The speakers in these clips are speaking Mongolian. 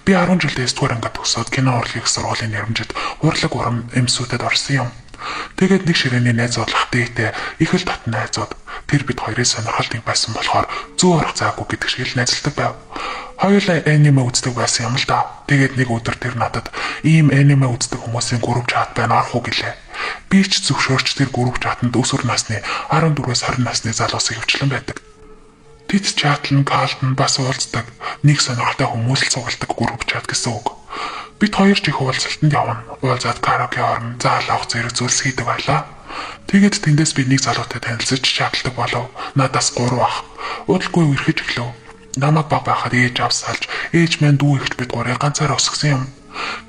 Би 10 жилдээ 9-р ангид төгсөөд кино урлагийн сургуулийн нэрмжид урлаг урам эмсүүдэд орсон юм. Тэгээд нэг ширээний найз бодлох дээтэй их л татна найзууд. Тэр бид хоёрын сонирхолтой байсан болохоор зүү орох заагүй гэдэг шиг л найзалдаг байв. Хоёулаа аниме үздэг байсан юм л да. Тэгээд нэг өдөр тэр надад ийм аниме үздэг хүмүүсийн групп чат байна орох уу гэлээ. Би ч зөвшөөрч тэр групп чатанд өсвөр насны 14-өөс 20 насны залуусыг хөвчлэн байдаг. Тэд чатлан калтан бас уулздаг. Нэг сонирхолтой хүмүүс л цугладаг групп чат гэсэн үг. Бид хоёр ч их уулзалтанд явна. Уулзаад караоке орно, заал авах зэрэг зүйлс хийдэг байлаа. Тэгээд тэндээс би нэг залуутай танилцаж чаталдаг болов. Надаас 3 ах. Удалгүй үрхэж өглөө. Намайг баг байхад ээж авсалж, ээж маань дүү ихт бид гурыг ганцаараа өсгсөн юм.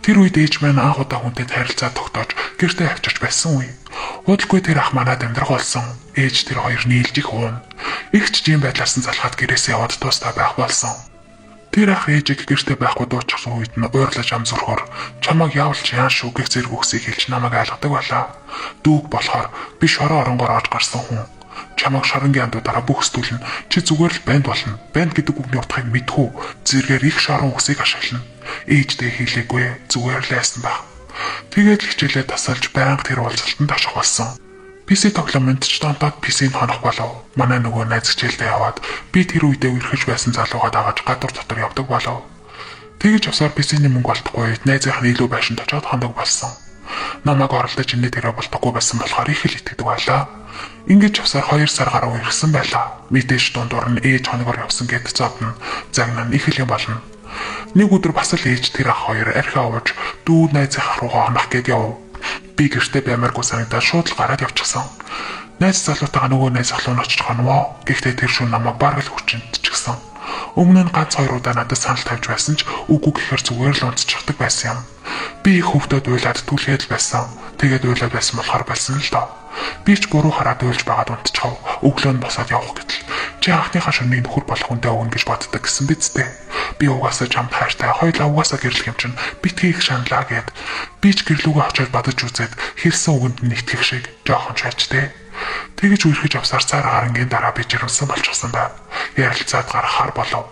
Тэр үед ээж маань анх удаа хүнтэй харилцаа тогтоож гэртээ авчирч байсан үе. Удалгүй тэр ах манад амьдрах болсон. Ээж тэр хоёр нийлж их уун. Их ч жим байдлаас нь залхаад гэрээсээ яваад туустай байх болсон. Тэр ах ээжийг гэртээ байхгүй дуучихсан үед нь уурлаж ам зүрхөөр чамайг явуулж яан шүү гэх зэрэг үгсийг хэлж намайг айлгадаг байлаа. Дүүг болохоор би шороо оронгоор орж гарсан хүн. Чамайг шоронгийн андуудаараа бүх стүүлэн чи зүгээр л банд болно. Банд гэдэг үгний утгыг мэдхүү. Зэргээр их шорон үгсийг ашиглана. Ээждээ хэлээгүй зүгээр л айсан баг. Тэгээд л хичээлээ тасалж байнга тэр уулзалтанд очих болсон. PC тоглоомд ч донтоод PC-г хонох болов. Манай нөгөө найз хичээлдээ яваад би тэр үедээ үргэлж байсан залуугаа дагаж гадуур дотор явдаг болов. Тэгэж явсаар PC-ний мөнгө олдохгүй үед найзынх нь илүү байшин очоод хондог болсон. Намайг оролдож инээд ирээ болдохгүй байсан болохоор их л итгэдэг байлаа. Ингэж явсаар 2 сар гаруй ирсэн байлаа. Мэдээж дундуур нь ээж хоногоор явсан гэд зодно. Загнаа их л юм болно. Нэг өдөр бас л ээж тэр ах хоёр архиа ууж дүү найзынх руугаа хонох гээд яв. Би гэртээ баймааргүй санагдаад шууд л гараад явчихсан. Найз залуутайгаа нөгөө найз залуу нь очиж хонвоо. Гэхдээ тэр шөнө намайг бараг л хүчинт ч гисэн. Өмнө нь ганц 2 удаа надад санал тавьж байсан ч үгүй гэхээр зүгээр л унцчихдаг байсан юм. Би их хөвдөд уйлаад түлхээд л байсан. Тэгээд уйлаад байсан болохоор болсон л доо. Би ч буруу хараад уйлж байгаад унтчихав. Өглөө нь босоод явах гэтэл чи анхныхаа шөнөний нөхөр болох хүнтэй өгнө гэж боддог гэсэн биз дээ. Би угаасаа чамд хайртай хоёулаа угаасаа гэрлэх юм чинь битгий их шаналаа гэд. Би ч гэрлүүгээ очиж бодож үзээд хэлсэн үгэнд нь итгэх шиг жоохон шаачтэй. Тэгэж үерхэж авсаар цаар харангийн дараа би жирэмсэн болчихсон байв. Ярилцаад гарахаар болов.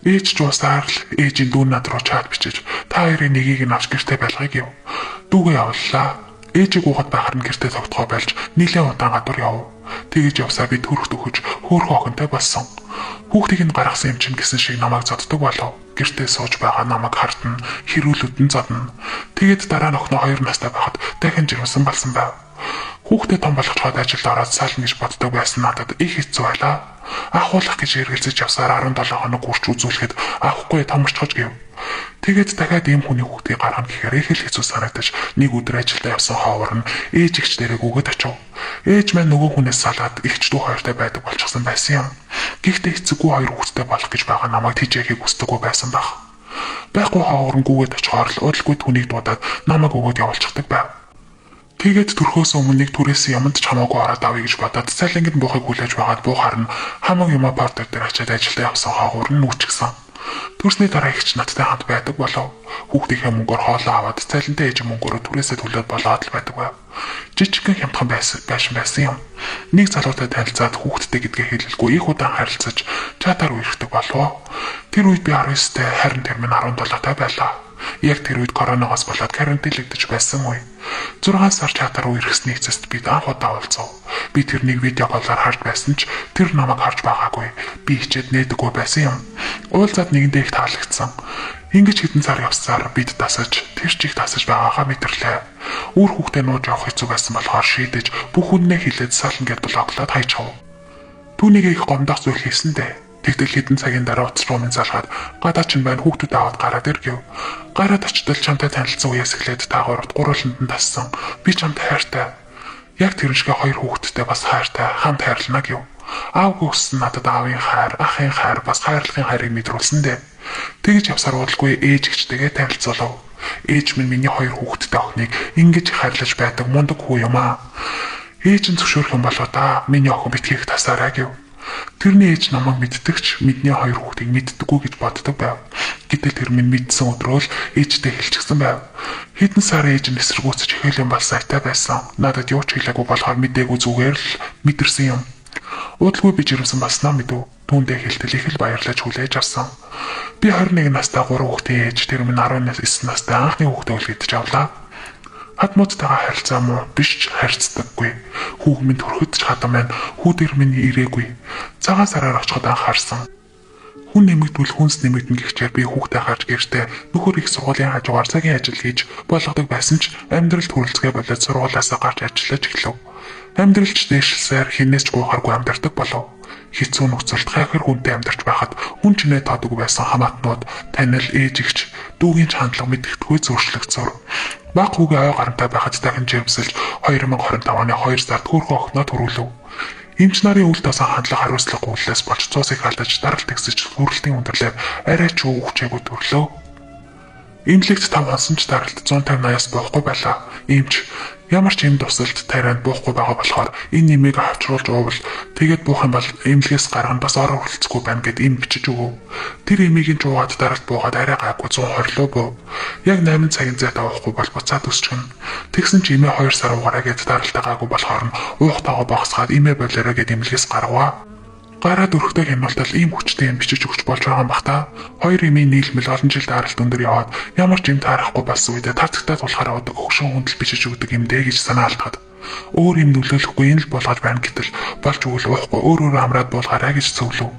Ээж ч уусаар л ээжийн дүү над руу чат бичиж та хоёрын нэгийг нь авч гэртээ байлгыг юм. Дүүгээ явууллаа. Ээжийг уухад байхаар нь гэртээ тогтгоо байлж нилээн удаан гадуур яв. Тэгэж явсаар би төрөхт өгөж хөөрхөн охинтой болсон. Хүүхдийг нь гаргасан юм чинь гэсэн шиг намайг зоддог болов. Гэртээ сууж байгаа намайг хартна, хэрүүлүүдэн зодно. Тэгээд дараа нь охиноо 2 настай байхад дахин жирэмсэн болсон байв. Хүүхдээ том болгочход ажилд ороод сална гэж боддог байсан надад их хэцүү байлаа. Ахуулах гэж эргэлзэж явсаар 17 хоног үрч үзүүлэхэд авахгүй томорчхож гэв. Тэгээд дахиад ийм хүний хүүхдийг гаргана гэхээр их л хэцүү санагдаж нэг өдөр ажилдаа явсан хоовор нь ээж ихч дээрээ өгөөд очив. Ээж маань нөгөө хүнээс салаад ихч дүү хоёртой байдаг болчихсон байсан юм. Гэхдээ эцэггүй 2 хүүхэдтэй болох гэж байгаа намайг тийжээхийг хүсдэггүй байсан баг. Байхгүй хоовор нь гүгээд очихоор л удалгүй түүнийг дуудаад намайг өгөөд явуулчихдаг байв. Тэгээд төрхөөс өмнө нэг түрээсээ юмд ч хамаагүй ороод авъя гэж бодоод цалингд буухыг хүлээж байгаад буухаар нь хамаг юма портер дээр очиад ажилдаа явсан хоовор нь нүчгсэн. Төрсний дараа ихч надтай хамт байдаг болов. Хүүхдийнхээ мөнгөөр хоолоо аваад цалинтай ээж мөнгөөрөө түрээсээ төлөөд болоод л байдаг байв. Жижигхэн хямдхан байсан юм. Нэг залуутай танилцаад хүүхдтэй гэдгээ хэлэлгүй их удаан харилцаж чатаар үерхдэг болов. Тэр үед би 19-тэй харин тэр минь 17-тай байлаа. Яг тэр үед коронавигоос болоод карантинлэгдэж байсан үе. 6 сар чатаар үерхсний эцэст бид анх удаа уулзав. Би тэрнийг видео колоор харж байсан ч тэр намайг харж байгаагүй. Би хичээд нээдэггүй байсан юм. Уулзаад нэгэндээ их таалагдсан. Ингэж хэдэн сар явсаар бид тасаж тэр чих тасаж байгаагаа мэдэрлээ. Үр хүүхдээ нууж явах хэцүү байсан болохоор шийдэж бүх үннээ хэлээд сална гэд блоклоод хайчав. Түүнийг их гомдох зүйл хийсэн дээ. Тэгтэл хэдэн цагийн дараа утас руу минь залгаад гадаа чинь байна хүүхдүүд аваад гараад иргэв. Гараад очтол чамтай танилцсан үеэс эхлээд та гуравт гурвууланд нь тассан. Би чамд хайртай. Яг тэр шиг 2 хүүхэдтэй бас хайртай хамт хайрлана гэв. Аав гүсэн надад аавын хайр, ахын хайр бас хайрлахын хайрыг мэдрүүлсэн дээ. Тэгж явсаар удалгүй ээж гिचтэйгээ танилцуулав. Ээж минь миний 2 хүүхэдтэй охиныг ингэж хайрлаж байдаг мундаг хүү юм аа. Ээж нь зөвшөөрөх юм болоо да. Миний охин битгийх тасаарай гэв. Тэрний ээж намайг мэддэгч мэдний 2 хүүхдийг мэддэггүй гэж боддог байв. Гэтэл тэр минь мэдсэн өдрөө л ээжтэй хэлчихсэн байв. Хэдэн сар ээж нь эсэргүүцэж эхэл юм бол сайтай байсан. Надад юу ч хэлээгүй болохоор мдээгүй зүгээр л мэдэрсэн юм. Удалгүй би жирэмсэн баснаа мэдв. Түүндээ хэлтэл их л баярлаж хүлээж авсан. Би 21 настай 3 хүүхдийн ээж, тэр минь 19 настай анхны хүүхдээ үлгэдэж авлаа. Хадмуудтайгаа харилцаа муу биш ч харьцдаггүй. Хүүг минь төрөхөд ч хатан байна. Хүүдэр минь ирээгүй. Цагаан сараар очиход анхаарсан. Хүн нэмэгдвэл хүнс нэмэгдэн гихчээр би хүүхдээ харж гэртээ нөхөр их сургуулийн хажуугаар цагийн ажил хийж болгодог байсан ч амьдралд хүрэлцгээ болоод сургуулиасаа гарч ажиллаж эхлэв. Амьдралч дээшсээр хинээс ч гуйхааргүй амьдардаг болов. Хэцүү нөхцөлд хайхар хүнтэй амьдарч байхад хүн чинээ таадаг байсан хамаатнууд танил ээжигч дүүгийн хандлага мэдгэдэггүй зөрчлөгцөөр. Баг хүүгээ ой гарантай байхад дахин жимсэлж 2025 оны 2 сард хөрхөн охиноо төрүүлв. Эмч нарын үйл тасан хандлага хариуцлага гүйлээс болж цуусыг алдаж даралт тэгсэж хүрэлтийн өндөрлөөр арай ч үхчээгүй төрлөө. Эмнэлэгт 5 хонсон ч даралт 150-80-аас буухгүй байлаа. Эмч ямар ч юм тусалд тарианд буухгүй байгаа болохоор энэ нэмийг авчруулж уувал тэгээд буух юм бол эмнэлгээс гарган бас орон хүрэлцэхгүй байна гэд эм бичиж өгөв. Тэр эмийг нь жуугаад даралт буугаад арай гайгүй 120 лөө буу. Яг 8 цагийн зайд авахгүй бол буцаад өсчихнө. Тэгсэн чи эмээ 2 сар уугараа гэд даралт гаагүй болохоор нь уухтайгаа багсгаад эмээ болоорой гэд эмнэлгээс гаргаваа. Гараад өрхтөө хямралтал ийм хүчтэй юм бичиж өгч болж байгаа юм бах та. Хоёр эмийн нийлмэл олон жил даралт өндөр яваад ямар ч юм таарахгүй болсон үедээ тацагтаа тулахаараа удаг хөгшин хүндэл бичиж өгдөг юм дээ гэж санаа алдаад. Өөр юм нөлөөлөхгүй энэ л болгож байна гэтэл болж өгөл уухгүй өөр амраад буулгаарай гэж зөвлөв.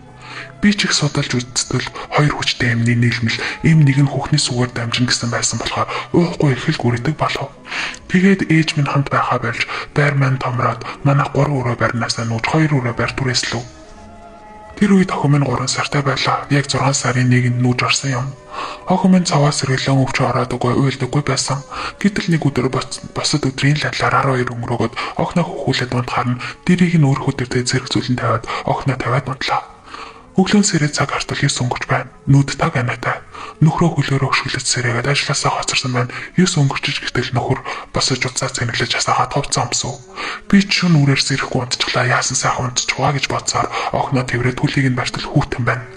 Би ч их судалж үзтэл хоёр хүчтэй эмний нийлмэл эм нэг нь хүүхний сүгээр дамжин гэсэн байсан болохоор уухгүй их л гүрдэг болов. Тэгээд ээж минь хамт байхаа болж байр маань томроод манай 3 өрөө байрнаасаа нүүж 2 өрөө байр түрээслэв. Тэр үед охин минь 3 сартай байлаа. Яг 6 сарын 1-нд нүүж орсон юм. Охин минь цаваас сэргэлэн өвч ороод уйлдаггүй байсан. Гэтэл нэг өдөр босод өдрийн лайлаар 12 өнгөрөөгд охиноо хөхүүлээд унтахаар нь дэрийг нь өөр хөдөртэй зэрэг зүйлэн тавиад охиноо тавиад унтлаа. Өглөөн сэрээ цаг хартал 9 өнгөрч байна. Нүд таг анатай. Нөхрөө хөлөөрөө хөшгөлөж сэрээгээд ажилласаа хоцорсон байна. 9 өнгөрчиж гэтэл нөхөр босож уцаа цэнэглэж асаагаад хувцсан өмсөв. Би ч шүн үрээр сэрэхгүй унтчихлаа. Яасан сайхан унтчихваа гэж бодсоор охиноо тэрврээ түлийг нь барьтал хүүтэн байна.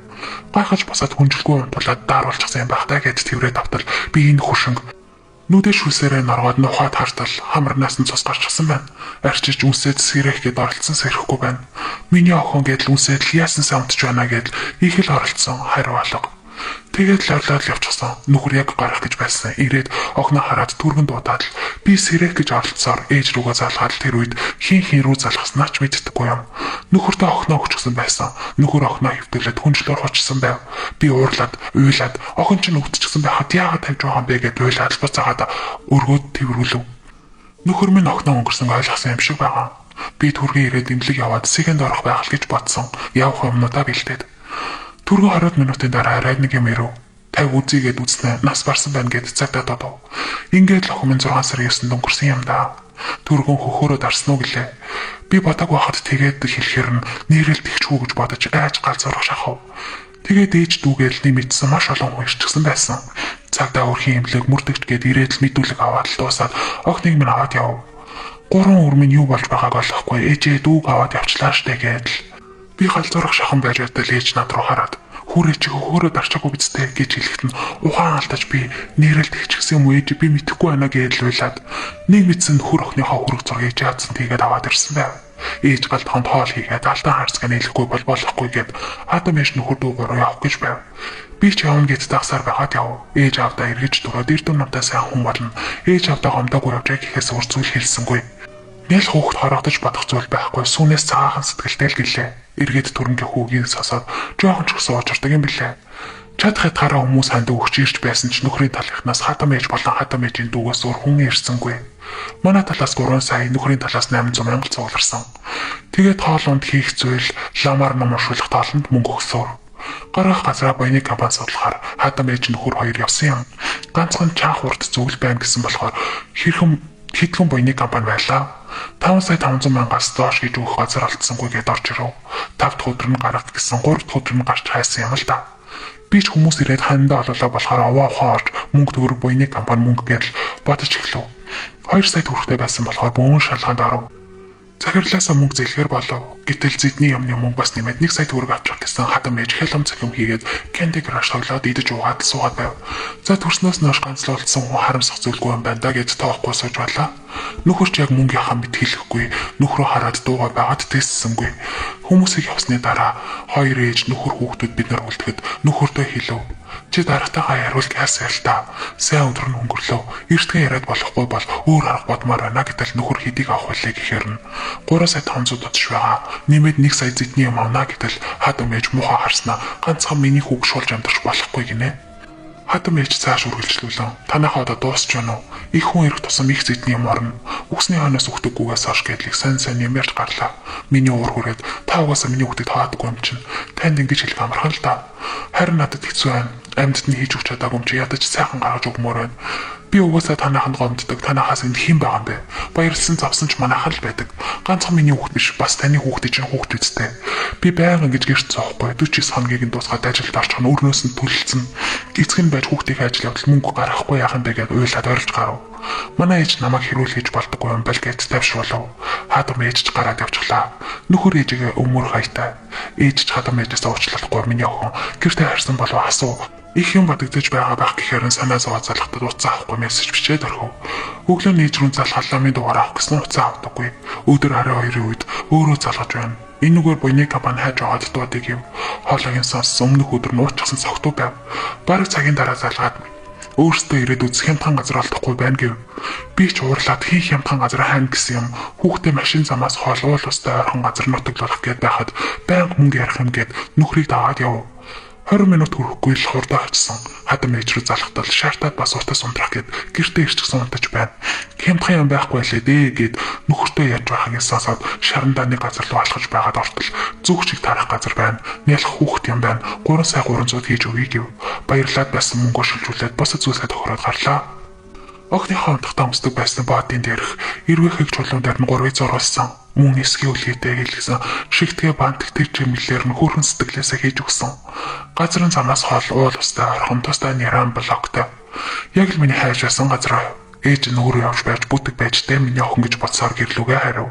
Гайхаж босоод хүнжилгүй унтуулаад дааруулчихсан юм байх таа гэж тэрврээ тавтал би энэ хөшинг нүдэ шүлсээрээ норгоод нухаад хартал хамарнаас нь цус гарчихсан байна. Арчиж үнсээд сэрэх гээд оролцсон сэрэхгүй байна. Миний охин гэдэл үнсээд л яасан сайн унтж байна гэдэл их л оролцсон хариу алга. Тэгээд л орлоод явчихсан. Нөхөр яг гарах гэж байсан. Ирээд охиноо хараад түргэн дуудаад л би сэрэх гэж оролцсоор ээж рүүгээ залгаад тэр үед хин рүү залгаснаа ч мэддэггүй юм. Нөхөртөө охиноо өчгсөн байсан. Нөхөр охиноо хөвтөлөд хүнчлөөр хочсон байв. Би уурлаад, уйлаад охин чинь өвдчихсэн байхад яагаад тавьж байгаа юм бэ гэд уйлаад буцаагаад өргөөд тэрвэрлэв. Нөхөр минь охиноо өнгөрсөн ойлгосон юм шиг байгаа. Би түргэн ирээд эмнэлэг яваад сэгэнд орох байх л гэж бодсон. Явах юмнуудаа бэлдээд. Түргэн 20 минутын дараа арай нэг юм ирв. 50 үзийгээд үзснэ нас барсан байна гэд цагтаа додов. Ингээд л охин минь 6 сарын 9-нд өнгөрсөн юм да. Түргэн хөхөөрөө дарсан уу гэлээ. Би бодог байхад тэгээд хэлэхэр нь нэрэлт ихчгүй гэж бодож айж галзуурах шахав. Тэгээд ээж дүүгээл нэмэгдсэн маш олон хүн ирчихсэн байсан. Цагдаа өрхийн эмнэлэг мөрдөгч гээд ирээд л мэдүүлэг аваад л дуусаад охиныг минь аваад яв. 3 өр минь юу болж байгааг олохгүй ээжээ дүүг аваад явчлаа штэ гээд л. Би галзуурах шахан байж байтал ээж над руу хараад хүрээ чи хөхөөрөө дарчаагүй бидтэй гэж хэлэхэд нь ухаан алдаж би нэрэлт ихчихсэн юм уу ээж би мэдэхгүй байна гэж уйлаад нэг мэдсэн нөхөр охиныхоо хүрэг зургийг жаадсан тэгээд аваад ирсэн байв. Ээж галтхонд хоол хийгээд алдан харцгаа нийлэхгүй болохгүй гэд хатам ээж нөхөр дүүгээр явах гэж байв. Би ч явна гэж дагсаар байгаад яв. Ээж авдаа эргэж дураад эрдэм намтай сайн хүн болно. Ээж авдаа гомдоогүй явж гэхээс өөр зүйл хэлсэнгүй. Нэл хүүхд хорогдож бодох зүйл байхгүй сүүнээс цагаахан сэтгэлтэй л гэлээ. Эргээд түрэнгийн хүүгийг сосоод жоохон ч гэсэн уучирдаг юм билээ. Чад хатгаараа хүмүүс ханд өгч ирж байсан ч нөхрийн талынхнаас хатам ээж болон хатам ээжийн дүүгээс өөр хүн ирсэнгүй. Манай талаас 3 сая, нөхрийн талаас 800 мянган цугларсан. Тэгээд хоолунд хийх зүйл ламаар номшуулах тоолонд мөнгө өгсөөр. Гарах газраа боёны компани судлахаар хатам ээж нөхөр хоёр явсан юм. Ганцхан чанх урд зөвл байна гэсэн болохоор хэдхэн боёны компани байлаа. 5 сая 500 мянгаас доош гэж өгөх газар алдсангүй гэдээ орж ирв. 5 дахь өдөр нь гарах гэсэн 3 дахь өдөр нь гарч хайсан юм л да. Би ч хүмүүс ирээд хандаа олоолаа болохоор аваа ухаан орж мөнгө төгрөг боёны компани мөнгө гэдэл бодож эхлэв. 2 сая төгрөгтэй байсан болохоор бөөн шалгаанд оров. Захирлаасаа мөнгө зээлэхэр болов. Гэтэл зэдний юмны мөнгө бас нэмээд 1 сая төгрөг авчих гэсэн хатам ээж хялам цахим хийгээд Candy Crush тоглоод идэж уугаад суугаад байв. За төрснөөс нөөш ганцлуулсан хүн харамсах зүйлгүй юм байна да гэж тоохгүй сууж байлаа. Нөхөрч яг мөнгийнхаа мэд хэлэхгүй, нөхрөө хараад дуугаа байгаад тэссэнгүй. Хүмүүсийг явсны дараа хоёр ээж нөхөр хүүхдүүд бид нар үлдэхэд нөхөртөө хэлв. Чи дараатайгаа яриул яасан л та. Сайн өдөр нь өнгөрлөө. Эртхэн яриад болохгүй бол өөр арга бодмаар байна гэтэл нөхөр хэдийг авах вэ гэхээр нь 3 сая 500 додж байгаа. Нэмээд 1 сая зэдний юм авна гэтэл хадам ээж муухай харснаа ганцхан миний хүүг шуулж амдарч болохгүй гинэ. Хадам ээж цааш үргэлжлүүлэн танайхаа одоо дуусч байна уу? Их хүн ирэх тусам их зэдний юм орно. Үсний хойноос өгдөггүйгээс хойш гэдлийг сайн нэмэрч гарлаа. Миний уур хүрээд та угаасаа миний хүүхдэд хаадаггүй юм чинь. Танд ингэж хэлэх амархан л та. Харин надад хэцүү байна. Амьдд нь хийж өгч чадаагүй юм чи ядаж сайхан гаргаж өгмөр байна. Би угаасаа танайханд гомддог. Танайхаас энд хэн байгаа юм бэ? Баярлсан завсан ч манайхан л байдаг. Ганцхан миний хүүхд биш, бас таны хүүхдийн чинь хүүхд үстэй. Би байнга ингэж гэрч зоохгүй. 49 хоногийн дуусгаад ажилд орчих нь өрнөөс нь төлөлцөн. Эцэг нь байж хүүхдийн ажил явдал мөнгө гаргахгүй яах юм бэ гэдээ уйлаад орилж гарав. Манай ээж намайг хэрүүл хийж болдоггүй юм бэл гэж тавьшруулав. Хадам ээж ч гараад явчихлаа. Нөхөр ээжигээ өмөр хайтай. Ээж ч хадам ээжээс уучлахгүй миний охин. Гэртээ харсан болов асуу. Их юм бодогдож байгаа байх гэхээр санаа зовоод залхахад уцаа авахгүй мессеж бичээд орхив. Өглөө нээж рүү залхах ламын дугаар авах гэсэн уцаа авдаггүй. Өдөр арай 2-ын үед өөрөө залгаж байна. Энэ нүгээр буйны капан хайж аваад дуудыг ив. Хоолойн сонс өмнөх өдөр нуучсан цогтуу байв. Бараг цагийн дараа залгаад өөртөө ирээд үзэх хямдхан газар олдохгүй байна гэв. Би ч уурлаад хийх хямдхан газар хайна гэсэн юм. Хүүхдээ машин замаас хоолуул устай ойрхон газар нутаглуулах гээд байхад байнга мөнгө ярих юм гээд нөхрийг даваад яв. 20 минут хүрэхгүй л хурдаа очсон. Хадам ээж рүү залхтал шаартаад бас утас ундрах гээд гэртээ ирчихсэн унтаж байна. Хямдхан юм байхгүй лээ дээ гээд нөхөртөө яаж байхыг сонсоод шарандааны газар руу алхаж байгаад ортол зүг чиг тарах газар байна. Нялх хүүхд юм байна. 3 сая 300 хийж өгье гэв. Баярлаад байсан мөнгөө шилжүүлээд босод зүйлсээ тохироод гарлаа. Охныхоо унтахтаа өмсдөг байсан боодын дээрх эрвэхийг чулуун дээр нь 3-ыг зурулсан. Мөн эсгийн үлгээтэй хэлсэн шигтгээ бантг тэр чимэглэлээр нь хөрөн сэтгэлээсээ хийж өгсөн. Газрын замнаас хоол уул устай орхон тустай нэран блоктой. Яг л миний хайж байсан газар. Ээж нь өөрөө явж байж бүтэг байж тэ миний охин гэж бодсоор гэрлүүгээ хариу.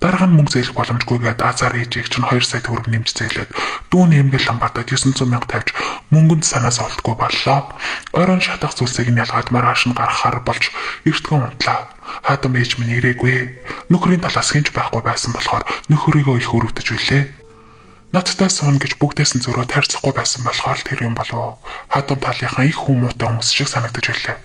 Дарга нь мөнгө зээлэх боломжгүйгээд азар ээжийг чинь 2 сая төгрөг нэмж зээлээд дүүн эмгэл ламбатад 900 мянга тавьж мөнгөнд санаас олдгүй боллоо. Орон шатах зүйлсийг нь ялгаад маргааш нь гаргахаар болж эртгэн унтлаа. Хадам ээж минь ирээгүй. Нөхрийн талаас хинч байхгүй байсан болохоор нөхөрийгөө их өрөвдөж үлээ. Надтай суун гэж бүгдээс нь зөрөө тарьцахгүй байсан болохоор тэр юм болов. Хадам талынхаа их хүмүүстээ хүмүүс шиг санагдаж байлаа.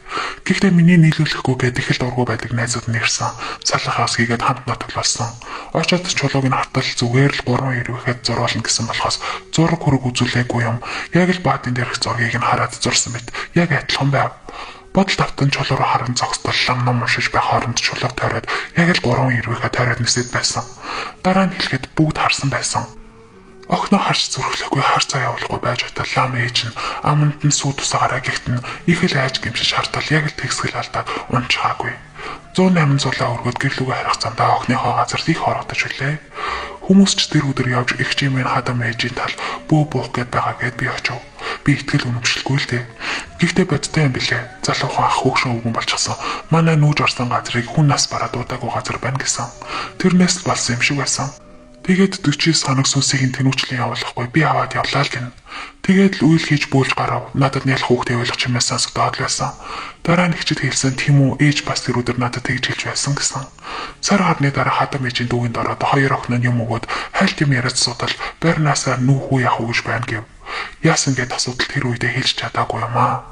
Гэхдээ миний нийлүүлэхгүйгээд их л дургүй байдаг найзууд нь ирсэн. Салхахаас хийгээд хамт нотоглолсон. Очоод чулууг нь хартал зүгээр л 3 ирвэхэд зурвална гэсэн болохоос зураг хөрөг үзүүлээгүй юм. Яг л баадын дээрх зургийг нь хараад зурсан мэт яг адилхан байв. Бодол тавтан чулуу руу харан зогсдоллон ном уншиж байх хооронд чулууг тойроод яг л 3 ирвэхэд тойроод нисэд байсан. Дараа нь хэлэхэд бүгд харсан байсан. Охноо харж зүрхлэхгүй хар цаа явуулахгүй байж байтал лам ээж нь аманд нь сүү тусаагаараа гихтэн их л айж гимшиж хартал яг л тэгсгэл алдаад унчаагүй. 108 зулаа өргөд гэрлүүгээ харах замдаа охныхоо газар их орогдож үлээ. Хүмүүс ч тэр өдөр явж их чимээ хадам ээжийн тал бөө буух гээд байгаа гэд би очив. Би итгэл үнэмшилгүй л дээ. Гэхдээ бодтой юм билээ. Залуухан ах хөөгшин өвгөн болчихсон. Манай нүүж орсон газрыг хүн нас бараад удаагүй газар байна гэсэн. Тэрнээс л болсон юм шиг байсан. Тэгээд 49 хоног сүнсийг тэнүүчлэн явуулахгүй би аваад явлаа л гин. Тэгээд л үйл хийж бөөлж гарав. Надад нялх хүүхдээ ойлгох чимээс сонсогдоод байсан. Дараа нь хичэд хэлсэн тийм үү ээж бас тэр өдөр надад тэгж хэлж байсан гэсэн. Сар гарны дараа хадам ээжийн дүүгэнд ороод 2 охин нь юм өгөөд хайлт юм яриад судал барьнаасаа нүүхүү явах гэж байна гэв. Яасан гэд асуудал тэр үедээ хэлж чадаагүй юм аа.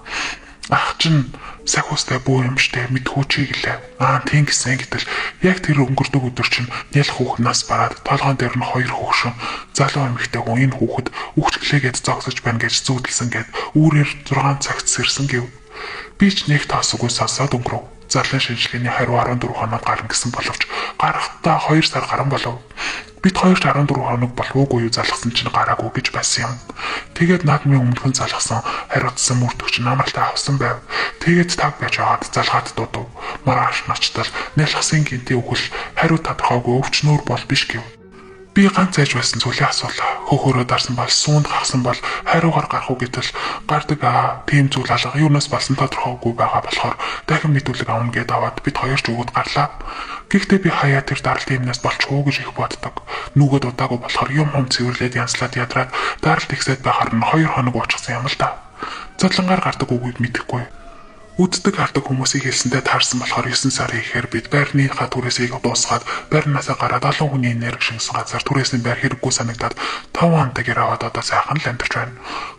Ах чин сахиустай бүү юм штэ мэдхүү чи гэлээ. Тийм гэсэн гэтэл яг тэр өнгөрдөг өдөр чинь нялх хүүхнээс бараад толгоон дээр нь 2 хүүхэн залуу эмэгтэй хүн энэ хүүхэд үхчихлээгээд зогсож байна гэж зүүдэлсэн гэд үүрээр 6 цагт сэрсэн гэв. Би ч нэг таасгүй сонсоод өнгөрөв. Зарлын шинжилгээний хариу 14 хоног гарна гэсэн боловч гарахтаа 2 сар гарсан болов. Бид 214 хоног болоогүй юу залгасан чинь гараагүй гэж байсан юм. Тэгээд наадмын өмнөхөн залгасан хариуцсан мөрдөгч намралтай авсан байв. Тэгээд таг байж аваад залгаад дуудав. Маргааш ночлол нялхсын гинти өгөл хариу тодорхойгүй өвчнөр бол биш гэв. Би ганц айж байсан зүйлээ асуулаа. Хөхөрөө дарсан бол суунд гарсан бол хариугаар гарах уу гэтэл гардаг тийм зүйл алга юунаас болсон тодорхойгүй байгаа болохоор дахин мэдүүлэг авна гэдээ аваад бид хоёр ч өгöd гарлаа. Гэхдээ би хаяа тэр даралтын юмнаас болчихоо гэж их боддог. Нүгэд удаагүй болохоор юм цэвэрлээд янзлаад ядраад даралт ихсээд байхаар нь 2 хоног уучихсан юм л да. Задлангаар гардаг үгийг мэдэхгүй. Үздэг хардаг хүмүүсийг хэлсэндээ таарсан болохоор 9 сарын ихээр бид байрныхаа түрээсийг дуусгаад байрнаасаа гараад олон хүний энерги шингэсэн газар түрээсний байр хэрэггүй санагдаад 5 хоногтойгоор аваад одоо сайхан л амьдарч байна.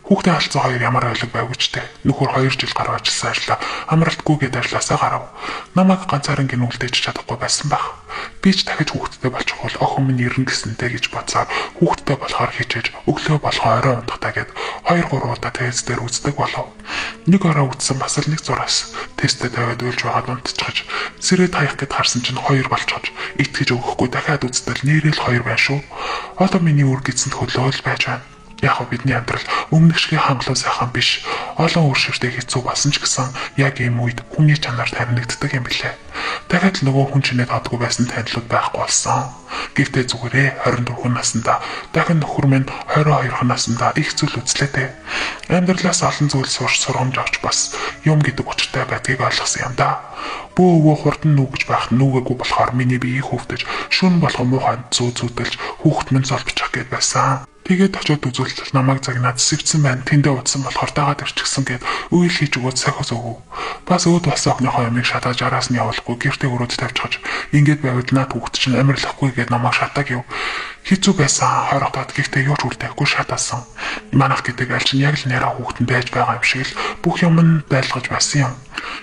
Хүүхдээ алдсан хоёр ямар ойлог байв гэжтэй. Нөхөр 2 жил гараа ажилласан ажлаа амралтгүйгээд ажилласаа гарав. Намайг ганцаараа гинүүлдэж чадахгүй байсан байх. Би ч дахиж хүүхдтэй болчих бол охин минь ирнэ гэсэнтэй гэж бодсоор хүүхдтэй болохоор хичээж өглөө болохоо орой ундахтаа гэд 2-3 удаа тест дээр үздэг болов. Нэг орой үзсэн бас л нэг зураас тесттэй тавиад уйлж байгаад унтчихж сэрээд хаях гэд харсан чинь 2 болчихож итгэж өгөхгүй дахиад үзтэл нэрэл 2 байна шүү. Одоо миний үр гидсэнд хөлөөл байж байна. Яг бидний амьдрал өмнөх шиг хангалуун сайхан биш. Олон үр шивтэй хэцүү болсон ч гэсэн яг ийм үед хүний чанар тарнагддаг юм билээ. Дахиад нөгөө хүн чинээ таадгүй байсан танилуд байхгүй болсон. Гэхдээ зүгээрээ 24 наснда дахин нөхөр минь 22 наснда их зүйл үзлээ. Амьдралаас олон зүйл сурч сургамж авч бас юм гэдэг учиртай байдгийг ойлгосон юм да. Бөө өвөө хурдан нүгэж байх нүгээгүй болохоор миний бие хөвтөж шүн болох муухай зүүдэлж хүүхэд минь золбчих гээд байсан. Тэгээд очиод үзүүлэлт намайг загнаад сэвцсэн байна. Тэндээ удсан болохоор дагаад ирчихсэн гэд үйл хийж өгөөд сахиус өгөв. Бас өөд болсон охиныхоо ямиг шатааж араас нь явуулахгүй гэртээ өрөөд тавьчихаж ингээд байвал наад хүүхэд чинь амирлахгүй гэд намайг шатаа гэв. Хэцүү байсан 20 удаад гэхдээ юу ч үлдээхгүй шатаасан. Манайх гэдэг аль чинь яг л нэраа хүүхэд нь байж байгаа юм шиг л бүх юм нь байлгаж байсан юм.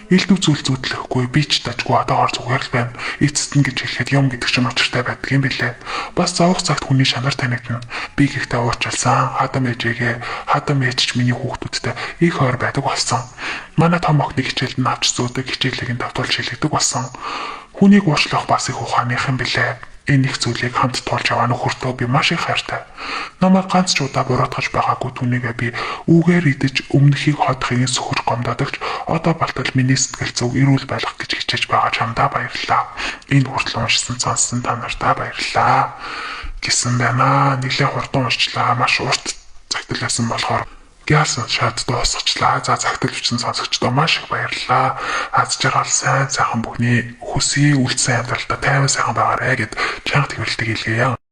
Илдв зүйл зүтлэхгүй би ч тажгүй одоогоор зүгээр л байна. Эцэст нь гэж хэлэхэд юм гэдэг чинь учиртай байдаг юм билээ. Бас зовх цагт хүний шанар танигдана. Би гэхдээ уучлсан. Хадам ээж ч миний хүүхдүүдтэй их ойр байдаг болсон. Манай том охины хичээлд нь авч зүүдэг хичээлийг нь давтуулж шилждэг болсон. Хүнийг уучлах бас их ухааных юм билээ. Энэ их зүйлийг хамт туулж яваа нөхөртөө би маш их хайртай. Намайг ганц ч удаа буруутгаж байгаагүй түүнийгээ би үгээр идэж өмнөхийг хотхыг сөхөж гомдодогч одоо балтал миний сэтгэл зүг эрүүл байлгах гэж хичээж байгаа чамдаа баярлалаа. Энэ хүртэл уншсан сонссон та нартаа баярлалаа гэсэн байна. Нилээ хурдан уншлаа. Маш урт цагтлаасан болохоор гяс шат дуусгачлаа. За цагтл бичсэн сонсогчдоо маш их баярлалаа. Аз жаргал сайхан бүхний хүсээ үлдсэн амьдралдаа тайван сайхан байгаарэ гэд чанга тэмүүлдэг хэлгээе.